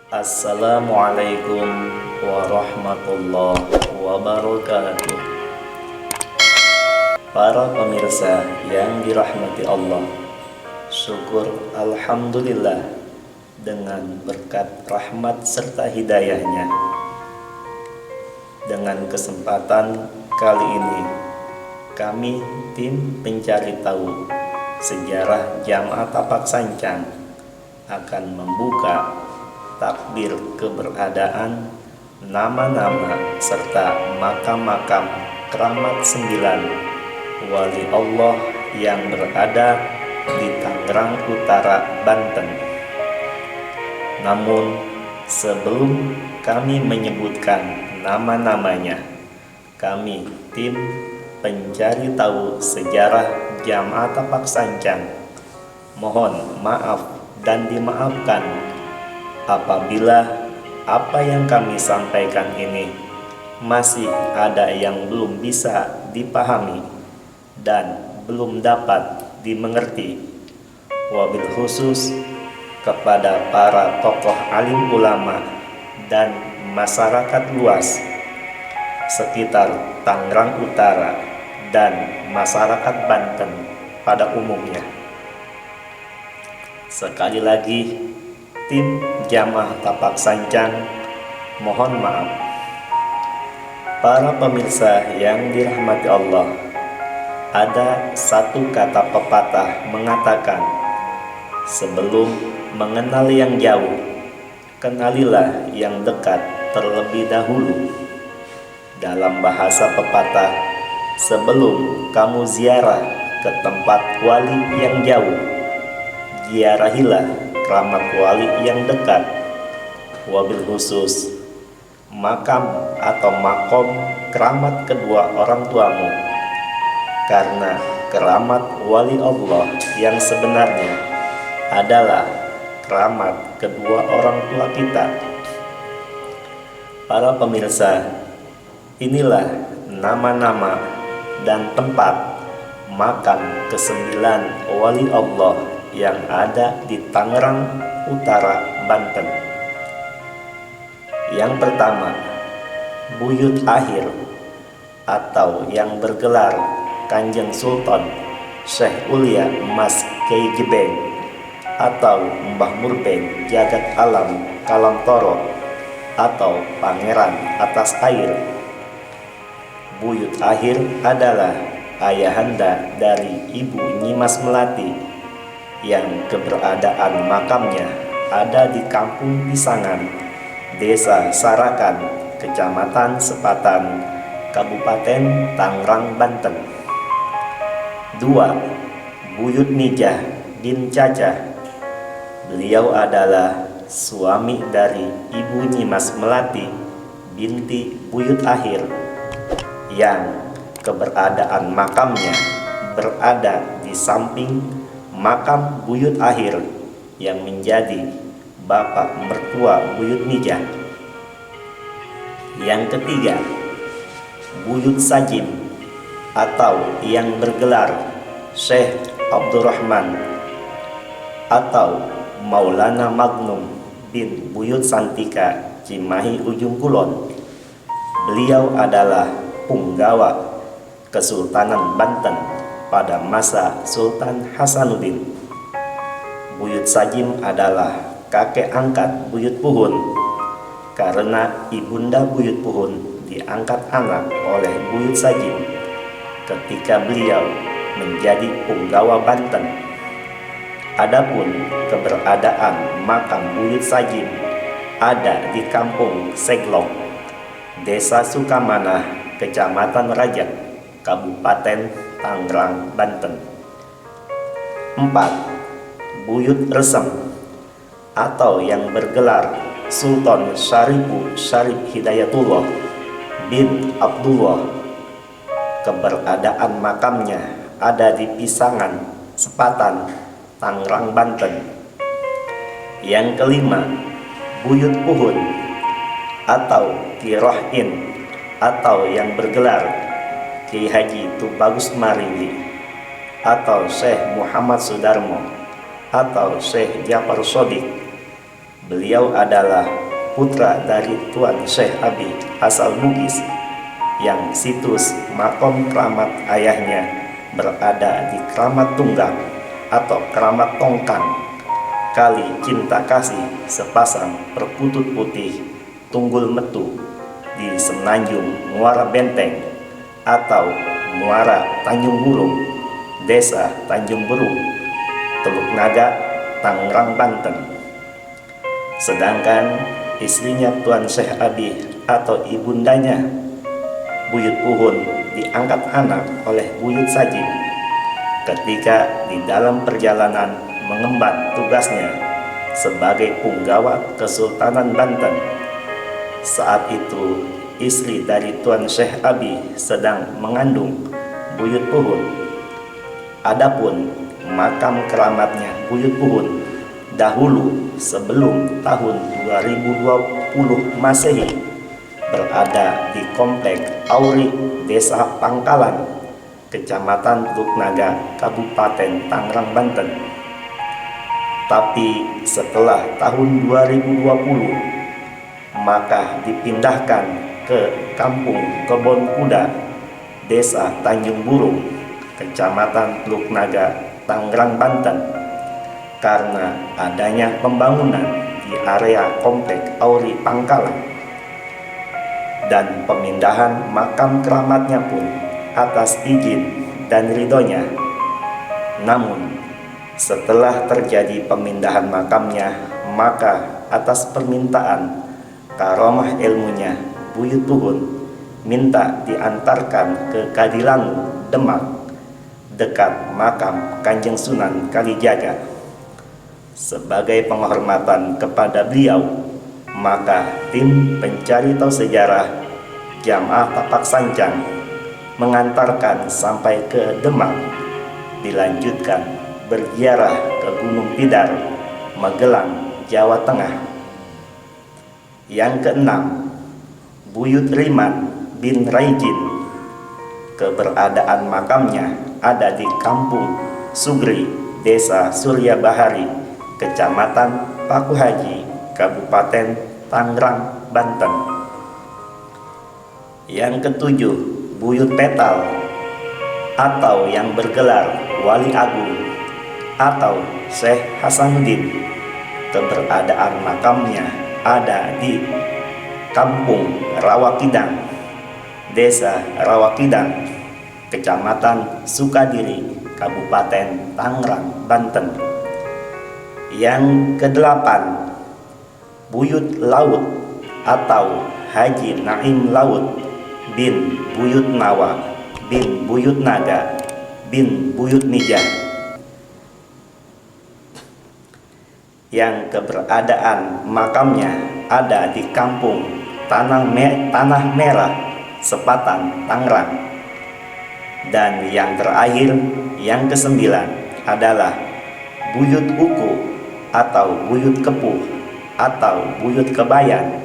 Assalamualaikum warahmatullahi wabarakatuh. Para pemirsa yang dirahmati Allah, syukur alhamdulillah dengan berkat rahmat serta hidayahnya. Dengan kesempatan kali ini, kami tim pencari tahu sejarah Jamaah Tapak Sancang akan membuka takbir keberadaan nama-nama serta makam-makam keramat 9 wali Allah yang berada di Tangerang Utara, Banten. Namun sebelum kami menyebutkan nama-namanya, kami tim pencari tahu sejarah Jamaah Tapak Sancang mohon maaf dan dimaafkan apabila apa yang kami sampaikan ini masih ada yang belum bisa dipahami dan belum dapat dimengerti, wabil khusus kepada para tokoh alim ulama dan masyarakat luas sekitar Tangerang Utara dan masyarakat Banten pada umumnya. Sekali lagi, tim Jamaah Tapak Sancang mohon maaf. Para pemirsa yang dirahmati Allah, ada satu kata pepatah mengatakan, sebelum mengenal yang jauh, kenalilah yang dekat terlebih dahulu. Dalam bahasa pepatah, sebelum kamu ziarah ke tempat wali yang jauh, ziarahilah keramat wali yang dekat, wabil khusus makam atau makom keramat kedua orang tuamu, karena keramat wali Allah yang sebenarnya adalah keramat kedua orang tua kita. Para pemirsa, inilah nama-nama dan tempat makam ke-9 wali Allah yang ada di Tangerang Utara, Banten. Yang pertama, Buyut Akhir atau yang bergelar Kanjeng Sultan Syekh Ulia Mas Kyai Gebeng atau Mbah Murbeng Jagat Alam Kalamtoro atau Pangeran Atas Air. Buyut Akhir adalah ayahanda dari Ibu Nyimas Melati yang keberadaan makamnya ada di Kampung Pisangan, Desa Sarakan, Kecamatan Sepatan, Kabupaten Tangerang, Banten. 2. Buyut Mijah bin Cacah. Beliau adalah suami dari Ibu Nyimas Melati binti Buyut Akhir yang keberadaan makamnya berada di samping makam Buyut Akhir yang menjadi bapak mertua Buyut Mijah. Yang ketiga, Buyut Sajim atau yang bergelar Syekh Abdurrahman atau Maulana Magnum bin Buyut Santika Cimahi Ujung Kulon. Beliau adalah punggawa Kesultanan Banten pada masa Sultan Hasanuddin. Buyut Sajim adalah kakek angkat Buyut Puhun, karena ibunda Buyut Puhun diangkat anak oleh Buyut Sajim ketika beliau menjadi punggawa Banten. Adapun keberadaan makam Buyut Sajim ada di Kampung Seglong, Desa Sukamanah, Kecamatan Rajak, Kabupaten Tangerang, Banten. 4. Buyut Resem atau yang bergelar Sultan Syarifu Syarif Hidayatullah bin Abdullah. Keberadaan makamnya ada di Pisangan, Sepatan, Tangerang, Banten. Yang kelima, Buyut Puhun atau Ki Rohin atau yang bergelar Ki Haji Tubagus Maringi atau Syekh Muhammad Sudarmo atau Syekh Jafar Shodiq. Beliau adalah putra dari Tuan Syekh Abi asal Bugis, yang situs makom keramat ayahnya berada di Keramat Tunggang atau Keramat Tongkang, Kali Cinta Kasih sepasang perkutut putih Tunggul Metu di Semenanjung Muara Benteng atau Muara Tanjung Burung, Desa Tanjung Burung, Teluk Naga, Tangerang, Banten. Sedangkan istrinya Tuan Syekh Abi atau ibundanya Buyut Puhun diangkat anak oleh Buyut Sajib ketika di dalam perjalanan mengemban tugasnya sebagai punggawa Kesultanan Banten. Saat itu istri dari Tuan Syekh Abi sedang mengandung Buyut Puhun. Adapun makam keramatnya Buyut Puhun dahulu sebelum tahun 2020 Masehi berada di Komplek Auri, Desa Pangkalan, Kecamatan Teluk Naga, Kabupaten Tangerang, Banten. Tapi setelah tahun 2020 maka dipindahkan ke Kampung Kebon Kuda, Desa Tanjung Burung, Kecamatan Teluk Naga, Tangerang, Banten, karena adanya pembangunan di area Komplek Auri Pangkalan. Dan pemindahan makam keramatnya pun atas izin dan ridhonya. Namun setelah terjadi pemindahan makamnya, maka atas permintaan karomah ilmunya Buyut Puhun minta diantarkan ke Kadilangu, Demak, dekat makam Kanjeng Sunan Kalijaga. Sebagai penghormatan kepada beliau, maka tim pencari tahu sejarah Jamaah Tapak Sancang mengantarkan sampai ke Demak, dilanjutkan berziarah ke Gunung Tidar, Magelang, Jawa Tengah. Yang keenam, Buyut Riman bin Raijin. Keberadaan makamnya ada di Kampung Sugri, Desa Surya Bahari, Kecamatan Paku Haji, Kabupaten Tangerang, Banten. Yang ketujuh, Buyut Petal atau yang bergelar Wali Agung atau Syekh Hasanuddin. Keberadaan makamnya ada di Kampung Rawakidang, Desa Rawakidang, Kecamatan Sukadiri, Kabupaten Tangerang, Banten. Yang kedelapan, Buyut Laut atau Haji Naim Laut bin Buyut Nawa bin Buyut Naga bin Buyut Mijah, yang keberadaan makamnya ada di Kampung Tanah Merah, Sepatan, Tangerang. Dan yang terakhir, yang kesembilan adalah Buyut Uku atau Buyut Kepuh atau Buyut Kebayan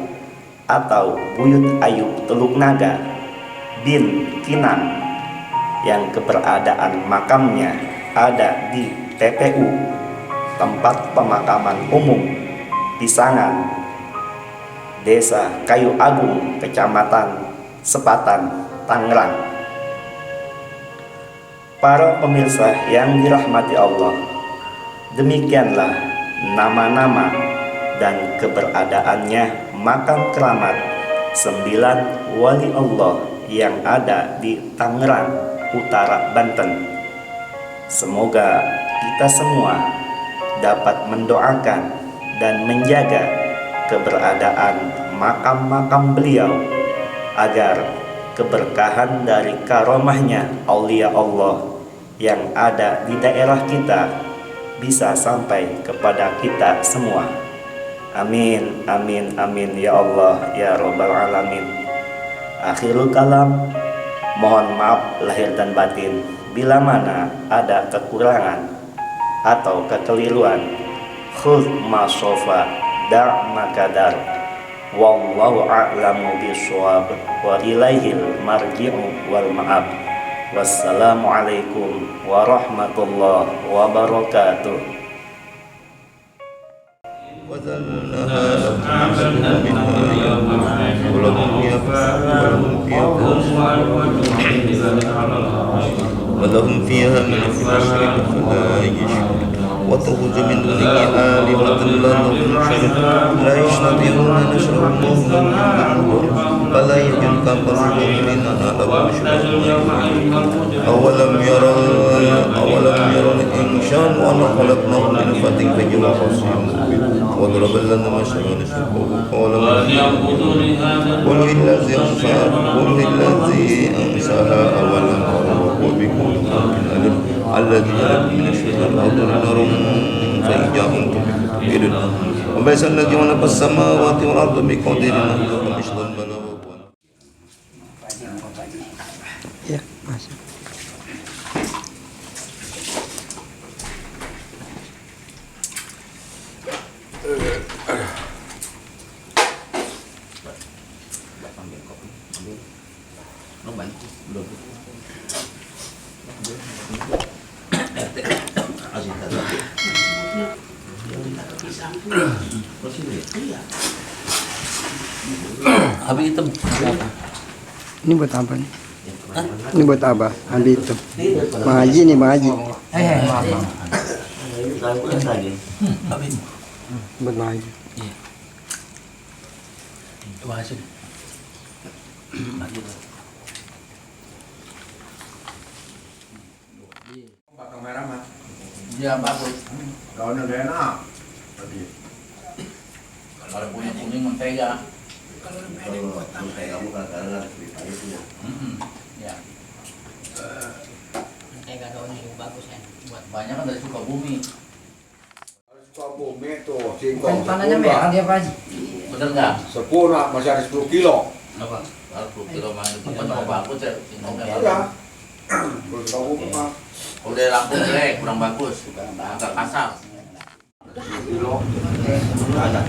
atau Buyut Ayub Teluk Naga bin Kinang, yang keberadaan makamnya ada di TPU, tempat pemakaman umum Pisangan, Desa Kayu Agung, Kecamatan Sepatan, Tangerang. Para pemirsa yang dirahmati Allah, demikianlah nama-nama dan keberadaannya makam keramat 9 wali Allah yang ada di Tangerang Utara, Banten. Semoga kita semua dapat mendoakan dan menjaga keberadaan makam-makam beliau agar keberkahan dari karomahnya aulia Allah yang ada di daerah kita bisa sampai kepada kita semua. Amin, amin, amin ya Allah ya Rabbal Alamin. Akhirul kalam, mohon maaf lahir dan batin bila mana ada kekurangan atau kekeliruan. Khudh ma sofa da' makadar, wallahu a'lamu bishawab, wa ilaihil marji'u wal ma'ab. Wassalamualaikum warahmatullahi wabarakatuh. ولهم فيها من الشرك فلا يشركون وتخرج من دونه آلهة لهم شرك لا يستطيعون نصرهم فلا يمكن كفرهم إنها لهم شرك أولم يرى الإنسان أنا خلقناه من نطفة فإذا خصيم وضرب لنا مثلا نسبه قال قل الذي أنشأها أول مرة وهو بكل خلق عليم الذي جعل من الشجر الأرض نارا فإذا أنتم تبصرون وبئس الذي خلق السماوات والأرض بقدر مثل البلاغ. Ya, masuk. Habis hitam. Ini buat apa nih? Ini buat apa? Habis itu. Bang Haji nih, Bang Haji. Maaf. Habis. Buat Bang Haji. Masuk. Batang merah mah. Dia bagus. Daunnya udah enak. Tadi. Kalau punya kuning mentega. Kalau mentega bukan karena ceritanya punya. Ya. Mentega daunnya juga bagus ya buat Banyak kan dari Sukabumi. Sukabumi tuh, singkong. panahnya merah dia Pak Haji. Bener nggak? 10 masih ada 10 kilo. Apa? 40 kilo mah itu kan bagus ya. Singkongnya Iya. bagus. Sukabumi mah Udah lampu jelek, kurang bagus. Agak kasar. kilo. Ada.